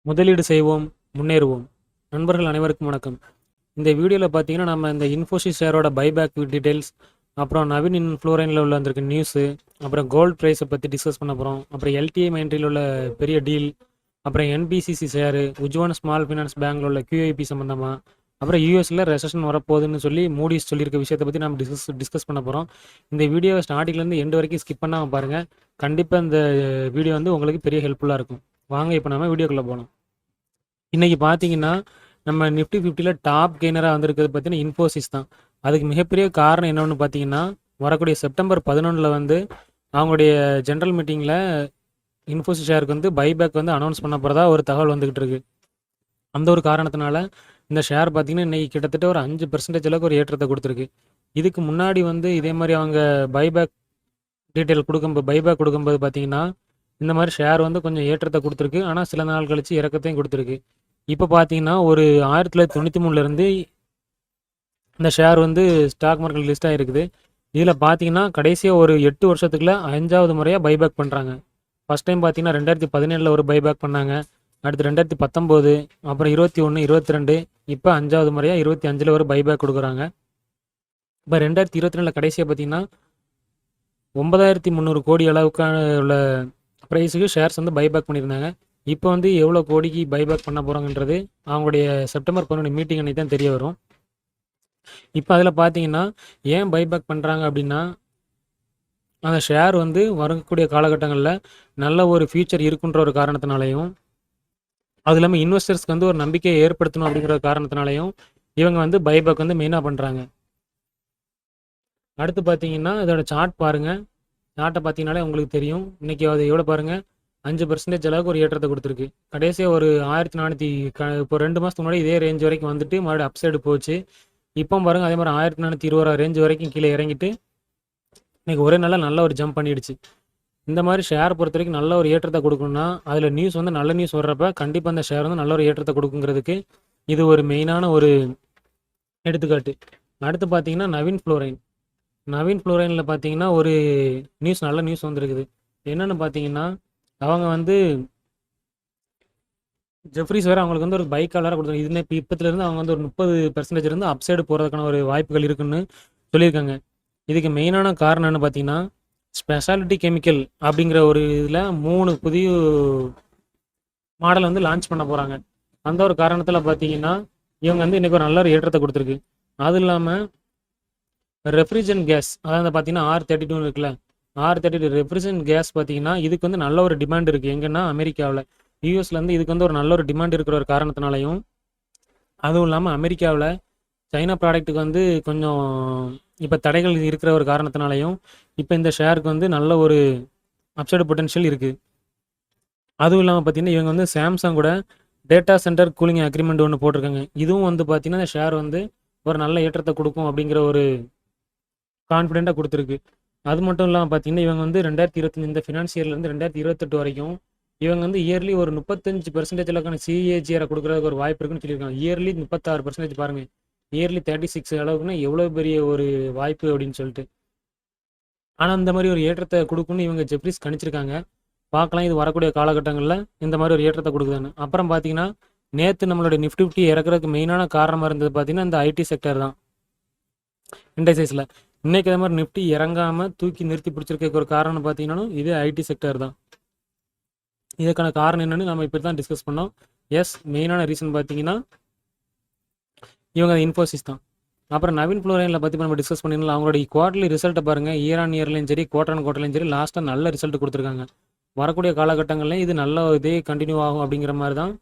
முதலீடு செய்வோம், முன்னேறுவோம். நண்பர்கள் அனைவருக்கும் வணக்கம். இந்த வீடியோவில் பார்த்தீங்கன்னா, நம்ம இந்த இன்ஃபோசிஸ் ஷேரோட பைபேக் டீட்டெயில்ஸ், அப்புறம் நவீன் இன்ஃப்ளூரன்ல உள்ள வந்திருக்க நியூஸு, அப்புறம் கோல்ட் ப்ரைஸை பற்றி டிஸ்கஸ் பண்ண போகிறோம். அப்புறம் எல்டிஐ மைண்ட்ரியில் உள்ள பெரிய டீல், அப்புறம் என்பிசிசி ஷேரு, உஜ்வான் ஸ்மால் ஃபினான்ஸ் பேங்க்ல உள்ள QIP சம்மந்தமாக, அப்புறம் யூஎஸில் ரெசஷன் வரப்போகுதுன்னு சொல்லி மூடிஸ் சொல்லியிருக்க விஷயத்தை பற்றி நம்ம டிஸ்கஸ் பண்ண போகிறோம். இந்த வீடியோவை ஸ்டார்டிங்லேருந்து எண்டு வரைக்கும் ஸ்கிப் பண்ணாமல் பாருங்கள். கண்டிப்பாக இந்த வீடியோ வந்து உங்களுக்கு பெரிய ஹெல்ப்ஃபுல்லாக இருக்கும். வாங்க இப்போ நம்ம வீடியோக்குள்ளே போகலாம். இன்றைக்கி பார்த்தீங்கன்னா, நம்ம நிஃப்டி 50ல டாப் கெய்னராக வந்திருக்கிறது பார்த்தீங்கன்னா இன்ஃபோசிஸ் தான். அதுக்கு மிகப்பெரிய காரணம் என்னன்னு பார்த்தீங்கன்னா, வரக்கூடிய செப்டம்பர் 11 வந்து அவங்களுடைய ஜென்ரல் மீட்டிங்கில் இன்ஃபோசிஸ் ஷேருக்கு வந்து பைபேக் வந்து அனௌன்ஸ் பண்ண போகிறதா ஒரு தகவல் வந்துக்கிட்டு இருக்கு. அந்த ஒரு காரணத்தினால இந்த ஷேர் பார்த்தீங்கன்னா இன்றைக்கி கிட்டத்தட்ட ஒரு 5% அளவுக்கு ஒரு ஏற்றத்தை கொடுத்துருக்கு. இதுக்கு முன்னாடி வந்து இதே மாதிரி அவங்க பைபேக் கொடுக்கும்போது பார்த்தீங்கன்னா, இந்த மாதிரி ஷேர் வந்து கொஞ்சம் ஏற்றத்தை கொடுத்துருக்கு. ஆனால் சில நாள் கழிச்சு இறக்கத்தையும் கொடுத்துருக்கு. இப்போ பார்த்தீங்கன்னா ஒரு 1993 இந்த ஷேர் வந்து ஸ்டாக் மார்க்கெட் லிஸ்ட் ஆகிருக்குது. இதில் பார்த்தீங்கன்னா கடைசியாக ஒரு 8 வருஷத்துக்குள்ள 5வது முறையாக பைபேக் பண்ணுறாங்க. ஃபஸ்ட் டைம் பார்த்தீங்கன்னா 2017 ஒரு பைபேக் பண்ணாங்க. அடுத்து 2019, அப்புறம் 21, 22, இப்போ 5வது முறையாக 25 ஒரு பைபேக் கொடுக்குறாங்க. இப்போ 2022 கடைசியாக பார்த்தீங்கன்னா 9300 கோடி அளவுக்கான உள்ள ப்ரைஸுக்கு ஷேர்ஸ் வந்து பைபேக் பண்ணியிருந்தாங்க. இப்போ வந்து எவ்வளோ கோடிக்கு பைபேக் பண்ண போகிறாங்கன்றது அவங்களுடைய செப்டம்பர் 11 மீட்டிங் அன்றைக்கி தான் தெரிய வரும். இப்போ அதில் பார்த்தீங்கன்னா ஏன் பைபேக் பண்ணுறாங்க அப்படின்னா, அந்த ஷேர் வந்து வரக்கூடிய காலகட்டங்களில் நல்ல ஒரு ஃபியூச்சர் இருக்குன்ற ஒரு காரணத்தினாலையும், அது இல்லாமல் இன்வெஸ்டர்ஸ்க்கு வந்து ஒரு நம்பிக்கையை ஏற்படுத்தணும் அப்படிங்கிற காரணத்தினாலையும் இவங்க வந்து பைபேக் வந்து மெயினாக பண்ணுறாங்க. அடுத்து பார்த்தீங்கன்னா இதோட சார்ட் பாருங்கள். சார்ட்டை பார்த்தீங்கன்னாலே உங்களுக்கு தெரியும். இன்றைக்கி அது எவ்வளோ பாருங்கள், 5% அளவுக்கு ஒரு ஏற்றத்தை கொடுத்துருக்கு. கடைசியாக ஒரு 1400 இப்போ 2 மாதத்துக்கு முன்னாடி இதே ரேஞ்ச் வரைக்கும் வந்துட்டு மறுபடியும் அப்சைடு போச்சு. இப்போ பாருங்கள் அதே மாதிரி 1420 ரேஞ்ச் வரைக்கும் கீழே இறங்கிட்டு இன்றைக்கி ஒரே நாளில் நல்ல ஒரு ஜம்ப் பண்ணிடுச்சு. இந்த மாதிரி ஷேர் பொறுத்த வரைக்கும் நல்ல ஒரு ஏற்றத்தை கொடுக்கணும்னா அதில் நியூஸ் வந்து நல்ல நியூஸ் வர்றப்ப கண்டிப்பாக அந்த ஷேர் வந்து நல்ல ஒரு ஏற்றத்தை கொடுக்குங்கிறதுக்கு இது ஒரு மெயினான ஒரு எடுத்துக்காட்டு. அடுத்து பார்த்தீங்கன்னா நவீன் ஃப்ளோரைனில் பார்த்தீங்கன்னா ஒரு நல்ல நியூஸ் வந்திருக்குது. என்னென்னு பார்த்தீங்கன்னா, அவங்க வந்து ஜெஃப்ரிஸ் வேறு அவங்களுக்கு வந்து ஒரு பைக் காலராக கொடுத்தாங்க. இதுன்னு இப்போ இப்போத்துலேருந்து அவங்க வந்து ஒரு 30% இருந்து அப்சைடு போகிறதுக்கான ஒரு வாய்ப்புகள் இருக்குன்னு சொல்லியிருக்காங்க. இதுக்கு மெயினான காரணம் என்னென்னு பார்த்தீங்கன்னா, ஸ்பெஷாலிட்டி கெமிக்கல் அப்படிங்கிற ஒரு இதில் 3 புதிய மாடல் வந்து லான்ச் பண்ண போகிறாங்க. அந்த ஒரு காரணத்தில் பார்த்தீங்கன்னா இவங்க வந்து இன்றைக்கி ஒரு நல்ல ஒரு ஏற்றத்தை கொடுத்துருக்கு. அது இல்லாமல் ரெஃப்ரிஜரண்ட் கேஸ், அதாவது பார்த்தீங்கன்னா R32 இருக்குல்ல, R32 ரெஃப்ரிஜரண்ட் கேஸ் பார்த்தீங்கன்னா இதுக்கு வந்து நல்ல ஒரு டிமாண்ட் இருக்குது. எங்கன்னா அமெரிக்காவில், யூஎஸ்லேருந்து இதுக்கு வந்து ஒரு நல்ல ஒரு டிமாண்ட் இருக்கிற ஒரு காரணத்தினாலையும், அதுவும் இல்லாமல் அமெரிக்காவில் சைனா ப்ராடக்ட்டுக்கு வந்து கொஞ்சம் இப்போ தடைகள் இருக்கிற ஒரு காரணத்தினாலையும் இப்போ இந்த ஷேருக்கு வந்து நல்ல ஒரு அப்சைடு பொட்டன்ஷியல் இருக்குது. அதுவும் இல்லாமல் பார்த்தீங்கன்னா இவங்க வந்து சாம்சங் கூட டேட்டா சென்டர் கூலிங் அக்ரிமெண்ட் ஒன்று போட்டிருக்காங்க. இதுவும் வந்து பார்த்தீங்கன்னா இந்த ஷேர் வந்து ஒரு நல்ல ஏற்றத்தை கொடுக்கும் அப்படிங்கிற ஒரு கான்ஃபிடென்ட்டாக கொடுத்துருக்கு. அது மட்டும் இல்லாமல் பார்த்தீங்கன்னா இவங்க வந்து 2025 இந்த ஃபினான்ஷியர்லேருந்து 2028 வரைக்கும் இவங்க வந்து இயர்லி ஒரு 35% அளவுக்கான CAGR கொடுக்குறதுக்கு ஒரு வாய்ப்பு இருக்குன்னு சொல்லியிருக்காங்க. இயர்லி 36% பாருங்கள், இயர்லி 36 அளவுக்குன்னா எவ்வளோ பெரிய ஒரு வாய்ப்பு அப்படின்னு சொல்லிட்டு. ஆனால் இந்த மாதிரி ஒரு ஏற்றத்தை கொடுக்குன்னு இவங்க ஜெஃப்ரிஸ் கணிச்சிருக்காங்க. பார்க்கலாம் இது வரக்கூடிய காலகட்டங்களில் இந்த மாதிரி ஒரு ஏற்றத்தை கொடுக்குதுன்னு. அப்புறம் பார்த்தீங்கன்னா நேற்று நம்மளுடைய நிஃப்டி 50 இறக்குறதுக்கு மெயினான காரணமாக இருந்தது பார்த்தீங்கன்னா இந்த ஐடி செக்டர் தான் இண்டெக்ஸஸில். இன்றைக்கி அதே மாதிரி நிஃப்டி இறங்காமல் தூக்கி நிறுத்தி பிடிச்சிருக்க ஒரு காரணம் பார்த்தீங்கன்னா இது ஐடி செக்டர் தான். இதுக்கான காரணம் என்னென்னு நம்ம இப்படி தான் டிஸ்கஸ் பண்ணோம். மெயினான ரீசன் பார்த்தீங்கன்னா இவங்க இன்ஃபோசிஸ் தான். அப்புறம் நவீன் ஃப்ளோரைனில் பற்றி நம்ம டிஸ்கஸ் பண்ணிடலாம். அவங்களுடைய குவார்டர்லி ரிசல்ட்டை பாருங்கள், இயர் ஆன் இயர்லையும் சரி குவார்டர் ஆன் குவார்டர்லையும் சரி லாஸ்ட்டாக நல்ல ரிசல்ட் கொடுத்துருக்காங்க. வரக்கூடிய காலகட்டங்களில் இது நல்ல இதே கண்டினியூ ஆகும் அப்படிங்கிற மாதிரி தான்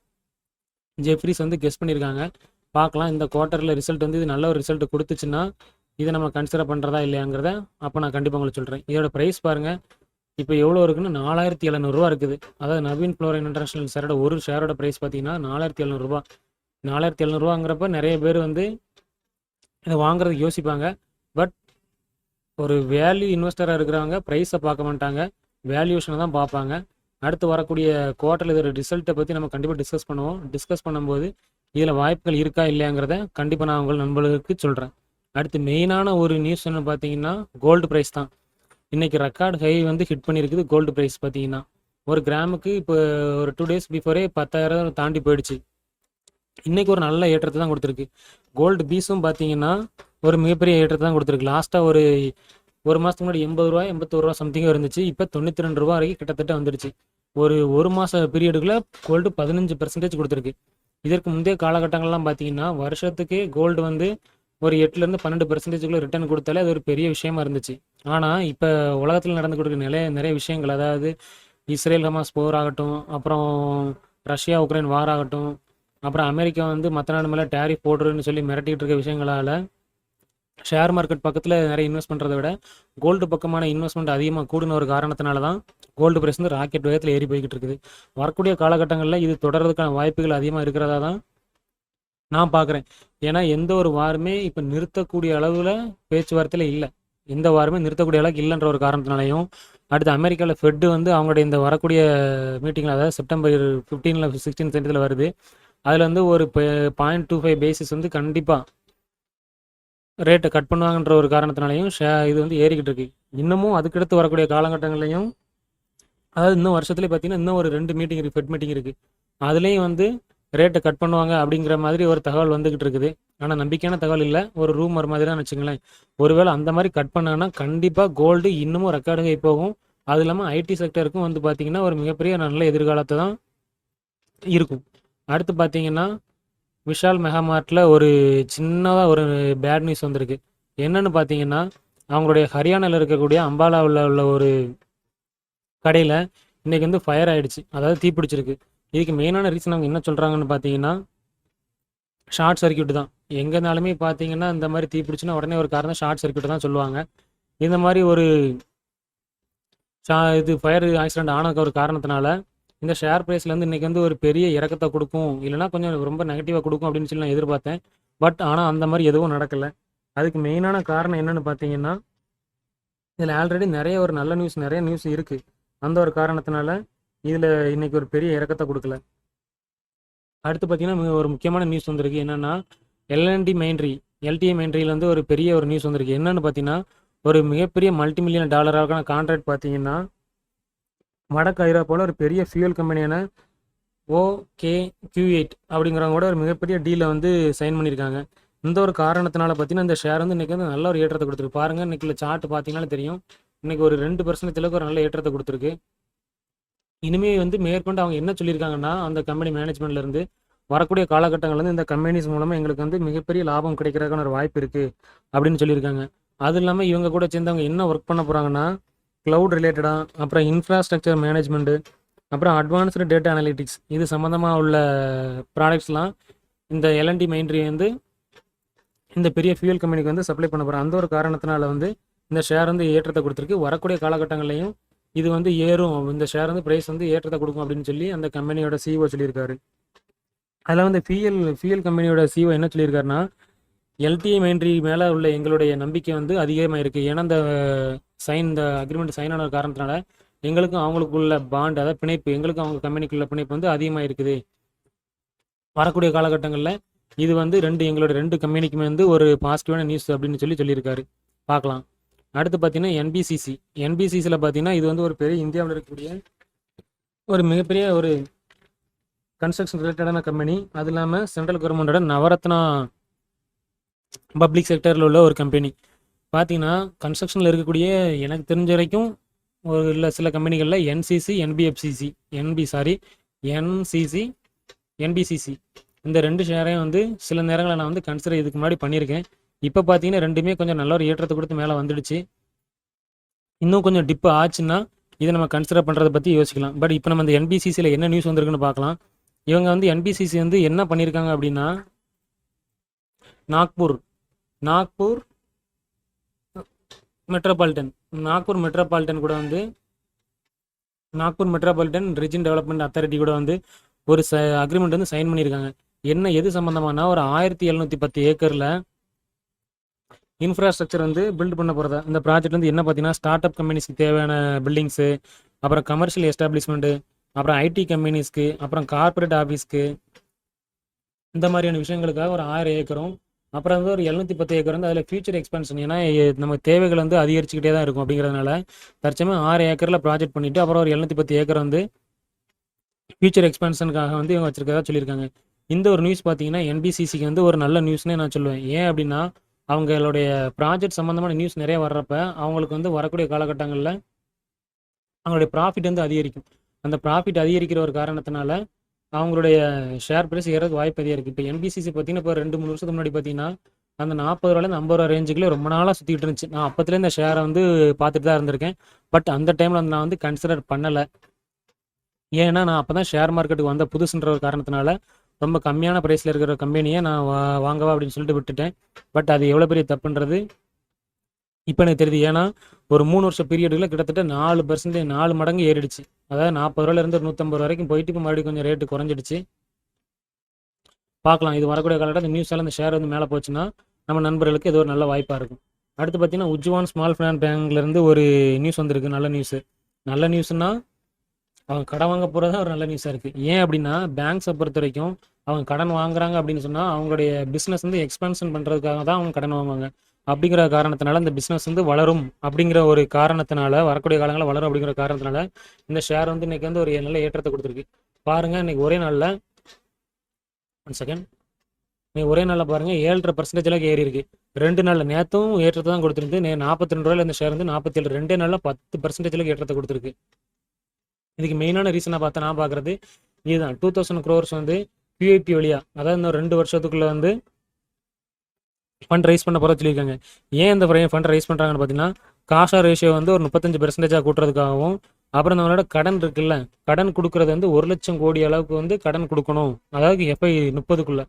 ஜெஃப்ரிஸ் வந்து கெஸ் பண்ணியிருக்காங்க. பார்க்கலாம் இந்த குவார்ட்டரில் ரிசல்ட் வந்து இது நல்ல ஒரு ரிசல்ட் கொடுத்துச்சுன்னா இதை நம்ம கன்சிடர் பண்ணுறதா இல்லையாங்கிறத அப்போ நான் கண்டிப்பாக உங்களுக்கு சொல்கிறேன். இதோட ப்ரைஸ் பாருங்கள், இப்போ எவ்வளோ இருக்குன்னு 4700 இருக்குது. அதாவது நவீன் ஃப்ளோரைன் இன்டர்நேஷனல் ஷேரோட ஒரு ஷேரோட ப்ரைஸ் பார்த்தீங்கன்னா 4700. 4700 நிறைய பேர் வந்து இதை வாங்குறதுக்கு யோசிப்பாங்க. பட் ஒரு வேல்யூ இன்வெஸ்டராக இருக்கிறவங்க ப்ரைஸை பார்க்க மாட்டாங்க, வேல்யூஷனை தான் பார்ப்பாங்க. அடுத்து வரக்கூடிய குவார்ட்டரில் இதோட ரிசல்ட்டை பற்றி நம்ம கண்டிப்பாக டிஸ்கஸ் பண்ணுவோம். டிஸ்கஸ் பண்ணும்போது இதில் வாய்ப்புகள் இருக்கா இல்லையாங்கிறத கண்டிப்பாக நான் உங்கள் நண்பர்களுக்கு சொல்கிறேன். அடுத்து மெயினான ஒரு நியூஸ் என்ன பார்த்தீங்கன்னா கோல்டு ப்ரைஸ் தான். இன்றைக்கி ரெக்கார்டு ஹை வந்து ஹிட் பண்ணியிருக்குது கோல்டு ப்ரைஸ் பார்த்தீங்கன்னா. ஒரு கிராமுக்கு இப்போ ஒரு 2 days பிஃபோரே 10,000 தாண்டி போயிடுச்சு. இன்னைக்கு ஒரு நல்ல ஏற்றத்தை தான் கொடுத்துருக்கு. கோல்டு பீஸும் பார்த்தீங்கன்னா ஒரு மிகப்பெரிய ஏற்றத்தை தான் கொடுத்துருக்கு. லாஸ்ட்டாக ஒரு மாதத்துக்கு முன்னாடி ரூ. 81 சம்திங்காக இருந்துச்சு. இப்போ ரூ. 92 வரைக்கும் கிட்டத்தட்ட வந்துடுச்சு. ஒரு மாத பீரியடுக்குள்ள கோல்டு 15% கொடுத்துருக்கு. இதற்கு முந்தைய காலகட்டங்கள்லாம் பார்த்தீங்கன்னா வருஷத்துக்கே கோல்டு வந்து ஒரு 8லேருந்து 12%க்குள்ள ரிட்டர்ன் கொடுத்தாலே அது ஒரு பெரிய விஷயமா இருந்துச்சு. ஆனால் இப்போ உலகத்தில் நடந்து கொடுக்குற நிறைய விஷயங்கள், அதாவது இஸ்ரேல் ஹமாஸ் போர் ஆகட்டும், அப்புறம் ரஷ்யா உக்ரைன் வார் ஆகட்டும், அப்புறம் அமெரிக்கா வந்து மற்ற நாடு மேலே டேரிஃப் போடுறதுன்னு சொல்லி மிரட்டிகிட்டு இருக்க விஷயங்களால் ஷேர் மார்க்கெட் பக்கத்தில் நிறைய இன்வெஸ்ட் பண்ணுறதை விட கோல்டு பக்கமான இன்வெஸ்ட்மெண்ட் அதிகமாக கூடின ஒரு காரணத்தினால தான் கோல்டு ப்ரைஸ் வந்து ராக்கெட் வேகத்தில் ஏறி போய்கிட்டு இருக்குது. வரக்கூடிய காலகட்டங்களில் இது தொடர்றதுக்கான வாய்ப்புகள் அதிகமாக இருக்கிறதா தான் நான் பார்க்குறேன். ஏன்னா எந்த ஒரு வாருமே இப்போ நிறுத்தக்கூடிய அளவில் பேச்சுவார்த்தையில் இல்லை. எந்த வாருமே நிறுத்தக்கூடிய அளவுக்கு இல்லைன்ற ஒரு காரணத்தினாலையும், அடுத்து அமெரிக்காவில் ஃபெட்டு வந்து அவங்களுடைய இந்த வரக்கூடிய மீட்டிங்கில், அதாவது செப்டம்பர் 15 16 வருது. அதில் வந்து ஒரு 0.25 பேசிஸ் வந்து கண்டிப்பாக ரேட்டை கட் பண்ணுவாங்கன்ற ஒரு காரணத்தினாலையும் இது வந்து ஏறிக்கிட்டு இருக்கு. இன்னமும் அதுக்கடுத்து வரக்கூடிய காலகட்டங்கள்லையும், அதாவது இன்னும் வருஷத்துலேயே பார்த்தீங்கன்னா இன்னும் ஒரு 2 மீட்டிங் இருக்குது, ஃபெட் மீட்டிங் இருக்குது. அதுலேயும் வந்து ரேட்டை கட் பண்ணுவாங்க அப்படிங்கிற மாதிரி ஒரு தகவல் வந்துக்கிட்டு இருக்குது. ஆனால் நம்பிக்கையான தகவல் இல்லை, ஒரு ரூமர் மாதிரி தான் வச்சுங்களேன். ஒருவேளை அந்த மாதிரி கட் பண்ணாங்கன்னா கண்டிப்பாக கோல்டு இன்னமும் ரெக்கார்டு ஹை போகும். அது இல்லாமல் ஐடி செக்டருக்கும் வந்து பார்த்தீங்கன்னா ஒரு மிகப்பெரிய நல்ல எதிர்காலத்தை தான் இருக்கும். அடுத்து பார்த்தீங்கன்னா விஷால் மெகாமார்ட்டில் ஒரு சின்னதாக ஒரு பேட் நியூஸ் வந்திருக்கு. என்னன்னு பார்த்தீங்கன்னா, அவங்களுடைய ஹரியானாவில் இருக்கக்கூடிய அம்பாலாவில் உள்ள ஒரு கடையில் இன்றைக்கி வந்து ஃபயர் ஆகிடுச்சு, அதாவது தீப்பிடிச்சிருக்கு. இதுக்கு மெயினான ரீசன் அவங்க என்ன சொல்கிறாங்கன்னு பார்த்தீங்கன்னா ஷார்ட் சர்க்கியூட் தான். எங்கேனாலுமே பார்த்தீங்கன்னா இந்த மாதிரி தீப்பிடிச்சுன்னா உடனே ஒரு காரணம் ஷார்ட் சர்க்கியூட் தான் சொல்லுவாங்க. இந்த மாதிரி ஒரு இது ஃபயர் ஆக்சிடென்ட் ஆன ஒரு காரணத்தினால இந்த ஷேர் ப்ரைஸ்லேருந்து இன்றைக்கி வந்து ஒரு பெரிய இறக்கத்தை கொடுக்கும், இல்லைனா கொஞ்சம் ரொம்ப நெகட்டிவாக கொடுக்கும் அப்படின்னு சொல்லி நான் எதிர்பார்த்தேன். பட் ஆனால் அந்த மாதிரி எதுவும் நடக்கலை. அதுக்கு மெயினான காரணம் என்னென்னு பார்த்தீங்கன்னா, இதில் ஆல்ரெடி நிறைய நியூஸ் இருக்குது. அந்த ஒரு காரணத்தினால இதில் இன்றைக்கி ஒரு பெரிய இறக்கத்தை கொடுக்கல. அடுத்து பார்த்தீங்கன்னா ஒரு முக்கியமான நியூஸ் வந்திருக்கு. என்னென்னா எல்டிஐ மைன்ட்ரியில் வந்து ஒரு பெரிய ஒரு நியூஸ் வந்திருக்கு. என்னென்னு பார்த்தீங்கன்னா, ஒரு மிகப்பெரிய $multi-million கான்ட்ராக்ட் பார்த்தீங்கன்னா வடக்கு ஐரோப்பாவில் ஒரு பெரிய ஃபியூல் கம்பெனியான OKQ8 அப்படிங்கிறவங்க கூட ஒரு மிகப்பெரிய டீலை வந்து சைன் பண்ணியிருக்காங்க. இந்த ஒரு காரணத்தினால பார்த்தீங்கன்னா இந்த ஷேர் வந்து இன்றைக்கி வந்து நல்ல ஒரு ஏற்றத்தை கொடுத்துருக்கு. பாருங்கள், இன்றைக்கி சார்ட் பார்த்தீங்கன்னாலே தெரியும். இன்றைக்கி ஒரு 2% ஒரு நல்ல ஏற்றத்தை கொடுத்துருக்கு. இனிமேல் வந்து மேற்கொண்டு அவங்க என்ன சொல்லியிருக்காங்கன்னா, அந்த கம்பெனி மேனேஜ்மெண்ட்லேருந்து வரக்கூடிய காலகட்டங்கள் வந்து இந்த கம்பெனிஸ் மூலமாக எங்களுக்கு வந்து மிகப்பெரிய லாபம் கிடைக்கிறதுக்கான ஒரு வாய்ப்பு இருக்குது அப்படின்னு சொல்லியிருக்காங்க. அது இல்லாமல் இவங்க கூட சேர்ந்தவங்க என்ன ஒர்க் பண்ண போகிறாங்கன்னா, க்ளவுட் ரிலேட்டடாக, அப்புறம் இன்ஃப்ராஸ்ட்ரக்சர் மேனேஜ்மெண்ட்டு, அப்புறம் அட்வான்ஸ்டு டேட்டா அனலிட்டிக்ஸ், இது சம்மந்தமாக உள்ள ப்ராடக்ட்ஸ்லாம் இந்த எல்என்டி மைன்ட்ரி வந்து இந்த பெரிய ஃபியூல் கம்பெனிக்கு வந்து சப்ளை பண்ண போகிறோம். அந்த ஒரு காரணத்தினால வந்து இந்த ஷேர் வந்து ஏற்றத்தை கொடுத்துருக்கு. வரக்கூடிய காலகட்டங்கள்லையும் இது வந்து ஏறும், இந்த ஷேர் வந்து ப்ரைஸ் வந்து ஏற்றத்தை கொடுக்கும் அப்படின்னு சொல்லி அந்த கம்பெனியோட சிஓ சொல்லியிருக்காரு. அதில் வந்து ஃபியூல் கம்பெனியோட சிஓ என்ன சொல்லியிருக்காருன்னா, எல்டிஐ மைன்ட்ரி மேலே உள்ள எங்களுடைய நம்பிக்கை வந்து அதிகமாக இருக்குது. ஏன்னா இந்த அக்ரிமெண்ட் சைன் ஆன காரணத்தினால எங்களுக்கும் அவங்களுக்குள்ள பாண்ட், அதாவது பிணைப்பு, எங்களுக்கும் அவங்க கம்பெனிக்குள்ள பிணைப்பு வந்து அதிகமாக இருக்குது. வரக்கூடிய காலகட்டங்களில் இது வந்து எங்களோட 2 கம்பெனிக்குமே வந்து ஒரு பாசிட்டிவான நியூஸ் அப்படின்னு சொல்லியிருக்காரு. பார்க்கலாம். அடுத்து பார்த்தீங்கன்னா என்பிசிசியில் பார்த்தீங்கன்னா இது வந்து ஒரு பெரிய இந்தியாவில் இருக்கக்கூடிய ஒரு மிகப்பெரிய ஒரு கன்ஸ்ட்ரக்ஷன் ரிலேட்டடான கம்பெனி. அது இல்லாமல் சென்ட்ரல் கவர்மெண்டோட நவரத்னா பப்ளிக் செக்டரில் உள்ள ஒரு கம்பெனி. பார்த்தீங்கன்னா கன்ஸ்ட்ரக்ஷனில் இருக்கக்கூடிய எனக்கு தெரிஞ்ச வரைக்கும் ஒரு சில கம்பெனிகளில் என்பிசிசி இந்த 2 ஷேரையும் வந்து சில நேரங்களில் நான் வந்து கன்சிடர் இதுக்கு முன்னாடி பண்ணியிருக்கேன். இப்போ பார்த்தீங்கன்னா ரெண்டுமே கொஞ்சம் நல்ல ஒரு ஏற்றத்தை கொடுத்து மேலே வந்துடுச்சு. இன்னும் கொஞ்சம் டிப்பு ஆச்சுன்னா இதை நம்ம கன்சிடர் பண்ணுறதை பற்றி யோசிக்கலாம். பட் இப்போ நம்ம இந்த என்பிசிசியில் என்ன நியூஸ் வந்திருக்குன்னு பார்க்கலாம். இவங்க வந்து என்பிசிசி வந்து என்ன பண்ணியிருக்காங்க அப்படின்னா, நாக்பூர் மெட்ரோபாலிட்டன் கூட வந்து Nagpur metropolitan region development authority கூட வந்து ஒரு அக்ரிமெண்ட் வந்து சைன் பண்ணியிருக்காங்க. எது சம்மந்தமானா, ஒரு 1710 ஏக்கரில் இன்ஃப்ராஸ்ட்ரக்சர் வந்து பில்ட் பண்ண போகிறதா. இந்த ப்ராஜெக்ட் வந்து என்ன பார்த்தீங்கன்னா, ஸ்டார்ட் அப் கம்பெனிஸ்க்கு தேவையான பில்டிங்ஸு, அப்புறம் கமர்ஷியல் எஸ்டாப்ளிஷ்மெண்ட்டு, அப்புறம் ஐடி கம்பெனிஸ்க்கு, அப்புறம் கார்பரேட் ஆஃபீஸ்க்கு, இந்த மாதிரியான விஷயங்களுக்காக ஒரு 1000 ஏக்கரும், அப்புறம் வந்து ஒரு 710 ஏக்கர் வந்து அதில் ஃபியூச்சர் எக்ஸ்பென்ஷன், ஏன்னா நம்ம தேவைகள் வந்து அதிகரிச்சுக்கிட்டே தான் இருக்கும் அப்படிங்கிறதுனால தற்சமயம் 6 ஏக்கரில் ப்ராஜெக்ட் பண்ணிவிட்டு அப்புறம் ஒரு 710 ஏக்கர் வந்து ஃபியூச்சர் எக்ஸ்பென்ஷனுக்காக வந்து இவங்க வச்சிருக்கதா சொல்லியிருக்காங்க. இந்த ஒரு நியூஸ் பார்த்தீங்கன்னா என்பிசிசிக்கு வந்து ஒரு நல்ல நியூஸ்னே நான் சொல்லுவேன். ஏன் அப்படின்னா அவங்களுடைய ப்ராஜெக்ட் சம்மந்தமான நியூஸ் நிறைய வர்றப்ப அவங்களுக்கு வந்து வரக்கூடிய காலகட்டங்களில் அவங்களுடைய ப்ராஃபிட் வந்து அதிகரிக்கும். அந்த ப்ராஃபிட் அதிகரிக்கிற ஒரு காரணத்தினால அவங்களுடைய ஷேர் பிரைஸ் ஏறதுக்கு வாய்ப்பு அதிகம் இருக்குது. இப்போ என்பிசிசி பார்த்தீங்கன்னா இப்போ 2-3 வருஷத்துக்கு முன்னாடி பார்த்தீங்கன்னா அந்த 40 ரூபாயிலேருந்து 50 ரூபா ரேஞ்சுக்குள்ளே ரொம்ப நாளாக சுற்றிட்டு இருந்துச்சு. நான் அப்போத்துலேருந்து இந்த ஷேரை வந்து பார்த்துட்டு தான் இருந்திருக்கேன். பட் அந்த டைமில் வந்து நான் வந்து கன்சிடர் பண்ணலை. ஏன்னா நான் அப்போ தான் ஷேர் மார்க்கெட்டுக்கு வந்த புதுசுன்ற ஒரு காரணத்தினால ரொம்ப கம்மியான ப்ரைஸில் இருக்கிற கம்பெனியை நான் வாங்கவா அப்படின்னு சொல்லிட்டு விட்டுட்டேன். பட் அது எவ்வளோ பெரிய தப்புன்றது இப்போ எனக்கு தெரியுது. ஏன்னா ஒரு 3 வருஷம் பீரியடில் கிட்டத்தட்ட 4% 4 மடங்கு ஏறிடுச்சு. அதாவது 40 ரூபாயிலேருந்து ஒரு 150 வரைக்கும் போயிட்டு இப்போ மறுபடியும் கொஞ்சம் ரேட்டு குறைஞ்சிடுச்சு. பார்க்கலாம், இது வரக்கூடிய காலகட்டம் இந்த நியூஸால் இந்த ஷேர் வந்து மேலே போச்சுன்னா நம்ம நண்பர்களுக்கு இது ஒரு நல்ல வாய்ப்பாக இருக்கும். அடுத்து பார்த்தீங்கன்னா உஜ்வான் ஸ்மால் ஃபைனான்ஸ் பேங்க்லேருந்து ஒரு நியூஸ் வந்திருக்கு. நல்ல நியூஸு. நல்ல நியூஸ்னா அவங்க கடன் வாங்க போகிறது தான் ஒரு நல்ல நியூஸாக இருக்குது. ஏன் அப்படின்னா பேங்க்ஸை பொறுத்த வரைக்கும் அவங்க கடன் வாங்குறாங்க அப்படின்னு சொன்னால் அவங்களுடைய பிஸ்னஸ் வந்து எக்ஸ்பென்ஷன் பண்ணுறதுக்காக தான் அவங்க கடன் வாங்குவாங்க. அப்படிங்கிற காரணத்தினால இந்த பிஸ்னஸ் வந்து வளரும் அப்படிங்கிற ஒரு காரணத்தினால, வரக்கூடிய காலங்களில் வளரும் அப்படிங்கிற காரணத்தினால இந்த ஷேர் வந்து இன்றைக்கி வந்து ஒரு நல்ல ஏற்றத்தை கொடுத்துருக்கு. பாருங்கள், இன்றைக்கி ஒரே நாளில் 1 செகண்ட், நீங்கள் ஒரே நாளில் பாருங்கள் 7.5% அளவுக்கு ஏறி இருக்குது. 2 நாளில் நேற்றும் ஏற்றத்தை தான் கொடுத்துருந்து. 42 ரூபாயில் இந்த ஷேர் வந்து 47, 2 நாளில் 10% அளவுக்கு ஏற்றத்தை கொடுத்துருக்கு. இதுக்கு மெயினான ரீசனாக பார்த்தா நான் பார்க்குறது இதுதான். 2000 crores வந்து QIP வழியாக, அதாவது இன்னும் 2 வருஷத்துக்குள்ளே வந்து ஃபண்ட் ரைஸ் பண்ண போகிறத சொல்லியிருக்காங்க. ஏன் இந்த ஃபண்ட் ரைஸ் பண்ணுறாங்கன்னு பார்த்தீங்கன்னா காசா ரேஷியோ வந்து ஒரு 35% கூட்டுறதுக்காகவும், அப்புறம் நம்மளோட கடன் இருக்குல்ல, கடன் கொடுக்குறது வந்து 1 லட்சம் கோடி அளவுக்கு வந்து கடன் கொடுக்கணும். அதாவது FY 30க்குள்ளே,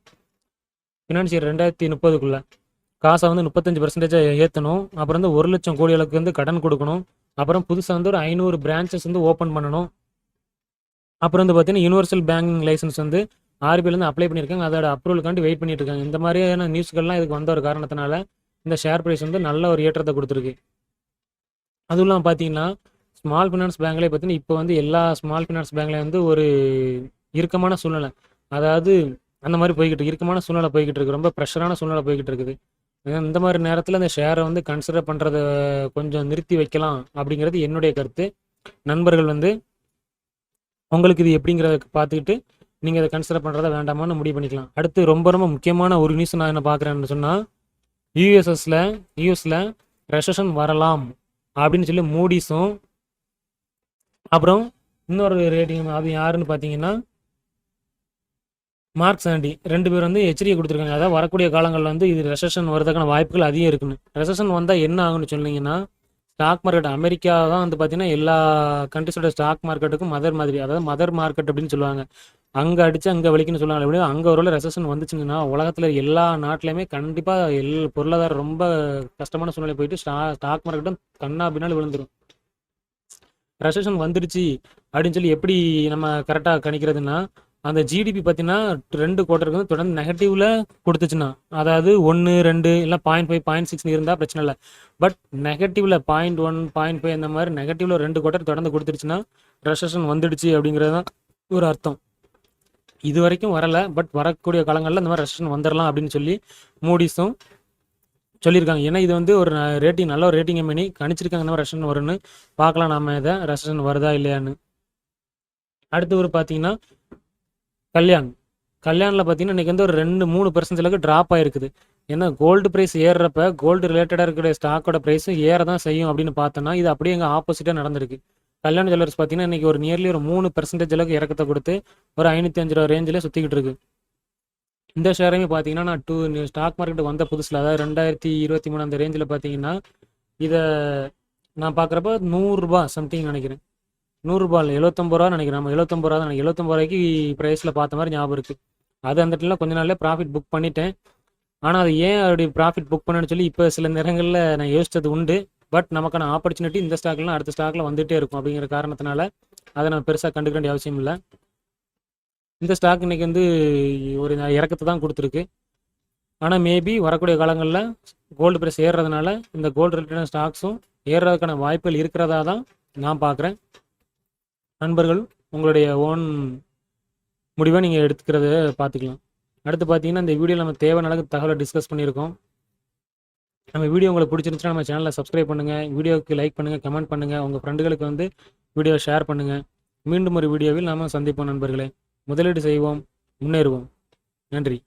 ஃபினான்சியர் 2030க்குள்ளே காசை வந்து 35% ஏற்றணும். அப்புறம் வந்து 1 லட்சம் கோடி அளவுக்கு வந்து கடன் கொடுக்கணும். அப்புறம் புதுசாக வந்து ஒரு 500 பிரான்ச்சஸ் வந்து ஓப்பன் பண்ணணும். அப்புறம் வந்து பார்த்தீங்கன்னா யூனிவர்சல் பேங்கிங் லைசன்ஸ் வந்து RBIலேருந்து அப்ளை பண்ணியிருக்காங்க. அதோட அப்ரூவலுக்காண்டி வெயிட் பண்ணிட்டு இருக்காங்க. இந்த மாதிரியான நியூஸ்கள்லாம் இதுக்கு வந்த ஒரு காரணத்தினால இந்த ஷேர் ப்ரைஸ் வந்து நல்ல ஒரு ஏற்றத்தை கொடுத்துருக்கு. அதுவும் இல்லாமல் பார்த்தீங்கன்னா ஸ்மால் ஃபினான்ஸ் பேங்க்லேயே பார்த்தீங்கன்னா இப்போ வந்து எல்லா ஸ்மால் ஃபினான்ஸ் பேங்க்லேயும் வந்து ஒரு இறுக்கமான சூழ்நிலை, அதாவது அந்த மாதிரி போய்கிட்டு இருக்கு. இறுக்கமான சூழ்நிலை போய்கிட்டு இருக்கு. ரொம்ப ப்ரெஷரான சூழ்நிலை போய்கிட்டு இருக்குது. இந்த மாதிரி நேரத்தில் இந்த ஷேரை வந்து கன்சிடர் பண்ணுறதை கொஞ்சம் நிறுத்தி வைக்கலாம் அப்படிங்கிறது என்னுடைய கருத்து. நண்பர்கள் வந்து உங்களுக்கு இது எப்படிங்கிறத பார்த்துக்கிட்டு நீங்கள் அதை கன்சிடர் பண்ணுறதா வேண்டாமான்னு முடிவு பண்ணிக்கலாம். அடுத்து ரொம்ப ரொம்ப முக்கியமான ஒரு நியூஸ் நான் என்ன பார்க்குறேன்னு சொன்னால் யூஎஸில் ரெசஷன் வரலாம் அப்படின்னு சொல்லி மூடிஸும் அப்புறம் இன்னொரு ரேட்டிங் அது யாருன்னு பார்த்தீங்கன்னா மார்க் சாண்டி 2 பேர் வந்து எச்சரிக்கை கொடுத்துருக்காங்க. அதாவது வரக்கூடிய காலங்களில் வந்து இது ரெசஷன் வரதுக்கான வாய்ப்புகள் அதிகம் இருக்குன்னு. ரெசஷன் வந்தால் என்ன ஆகுன்னு சொன்னீங்கன்னா ஸ்டாக் மார்க்கெட் அமெரிக்கா தான் வந்து பார்த்தீங்கன்னா எல்லா கண்ட்ரிஸோட ஸ்டாக் மார்க்கெட்டுக்கும் மதர் மாதிரி, அதாவது மதர் மார்க்கெட் அப்படின்னு சொல்லுவாங்க. அங்கே அடித்து அங்கே வலிக்குன்னு சொல்லுவாங்க. எப்படி அங்கே ஒரு ரெசஷன் வந்துச்சுங்கன்னா உலகத்தில் எல்லா நாட்டிலையுமே கண்டிப்பாக பொருளாதாரம் ரொம்ப கஷ்டமான சூழ்நிலை போயிட்டு ஸ்டாக் மார்க்கெட்டும் கண்ணா பின்னால் விழுந்துடும். ரெசஷன் வந்துடுச்சு அப்படின்னு சொல்லி எப்படி நம்ம கரெக்டாக கணிக்கிறதுனா அந்த ஜிடிபி பார்த்தீங்கன்னா 2 குவார்ட்டருக்கு வந்து தொடர்ந்து நெகட்டிவில் கொடுத்துச்சுன்னா, அதாவது 1, 2 இல்லை 0.5, 0.6 இருந்தால் பிரச்சனை இல்லை. பட் நெகட்டிவில் 0.1, 0.5 அந்த மாதிரி நெகட்டிவில் 2 குவார்ட்டர் தொடர்ந்து கொடுத்துருச்சுன்னா ரெசஷன் வந்துடுச்சு அப்படிங்கிறது தான் ஒரு அர்த்தம். இது வரைக்கும் வரலை, பட் வரக்கூடிய காலங்களில் இந்த மாதிரி ரெசஷன் வந்துடலாம் அப்படின்னு சொல்லி மூடிஸும் சொல்லியிருக்காங்க. ஏன்னா இது வந்து ஒரு ரேட்டிங், நல்ல ஒரு ரேட்டிங் பண்ணி கணிச்சிருக்காங்க இந்த மாதிரி ரெசஷன் வரும்னு. பார்க்கலாம் நம்ம இதை ரெசஷன் வருதா இல்லையான்னு. அடுத்து ஒரு பார்த்தீங்கன்னா கல்யாணில் பார்த்தீங்கன்னா இன்றைக்கி வந்து ஒரு 2-3% அளவுக்கு ட்ராப் ஆகிருக்குது. ஏன்னா கோல்டு ப்ரைஸ் ஏறுறப்ப கோல்டு ரிலேட்டடாக இருக்கிற ஸ்டாக்கோட ப்ரைஸும் ஏற தான் செய்யும் அப்படின்னு பார்த்தோன்னா இது அப்படியே எங்கள் ஆப்போசிட்டாக நடந்திருக்கு. கல்யாண ஜுவல்லர்ஸ் பார்த்தீங்கன்னா இன்றைக்கி ஒரு நியர்லி ஒரு 3% அளவுக்கு இறக்கத்தை கொடுத்து ஒரு 505 ரூபா ரேஞ்சில் சுற்றிக்கிட்டு இருக்கு. இந்த ஷேரையுமே பார்த்தீங்கன்னா நான் ஸ்டாக் மார்க்கெட் வந்த புதுசில், அதாவது 2023 அந்த ரேஞ்சில் பார்த்தீங்கன்னா இதை நான் பார்க்குறப்ப 100 ரூபா சம்திங் நினைக்கிறேன். 100 ரூபா இல்லை, 79 ரூபா நினைக்கிறேன். நம்ம 79 ரூபா தான், 79 ரூபாய்க்கு ப்ரைஸில் பார்த்த மாதிரி ஞாபகம் இருக்குது. அது அந்த இடத்துல கொஞ்ச நாள்லேயே ப்ராஃபிட் புக் பண்ணிட்டேன். ஆனால் அது ஏன் அப்படி ப்ராஃபிட் புக் பண்ணணும்னு சொல்லி இப்போ சில நேரங்களில் நான் யோசித்தது உண்டு. பட் நமக்கான ஆப்பர்ச்சுனிட்டி இந்த ஸ்டாக்லாம் அடுத்த ஸ்டாக்கில் வந்துகிட்டே இருக்கும். அப்படிங்கிற காரணத்தினால அதை நான் பெருசாக கண்டுக்க வேண்டிய அவசியம் இல்லை. இந்த ஸ்டாக் இன்றைக்கி வந்து ஒரு இறக்கத்தை தான் கொடுத்துருக்கு. ஆனால் மேபி வரக்கூடிய காலங்களில் கோல்டு ப்ரைஸ் ஏறுறதுனால இந்த கோல்டு ரிலேட்டட் ஸ்டாக்ஸும் ஏறுறதுக்கான வாய்ப்புகள் இருக்கிறதா தான் நான் பார்க்குறேன். நண்பர்கள் உங்களுடைய ஓன் முடிவை நீங்கள் எடுத்துக்கிறத பார்த்துக்கலாம். அடுத்து பார்த்தீங்கன்னா இந்த வீடியோவில் நம்ம தேவையான அளவுக்கு தகவலை டிஸ்கஸ் பண்ணியிருக்கோம். நம்ம வீடியோ உங்களுக்கு பிடிச்சிருந்துச்சுன்னா நம்ம சேனலை சப்ஸ்கிரைப் பண்ணுங்கள், வீடியோவுக்கு லைக் பண்ணுங்கள், கமெண்ட் பண்ணுங்கள், உங்கள் ஃப்ரெண்டுகளுக்கு வந்து வீடியோ ஷேர் பண்ணுங்கள். மீண்டும் ஒரு வீடியோவில் நாம் சந்திப்போம் நண்பர்களே. முதலீடு செய்வோம், முன்னேறுவோம். நன்றி.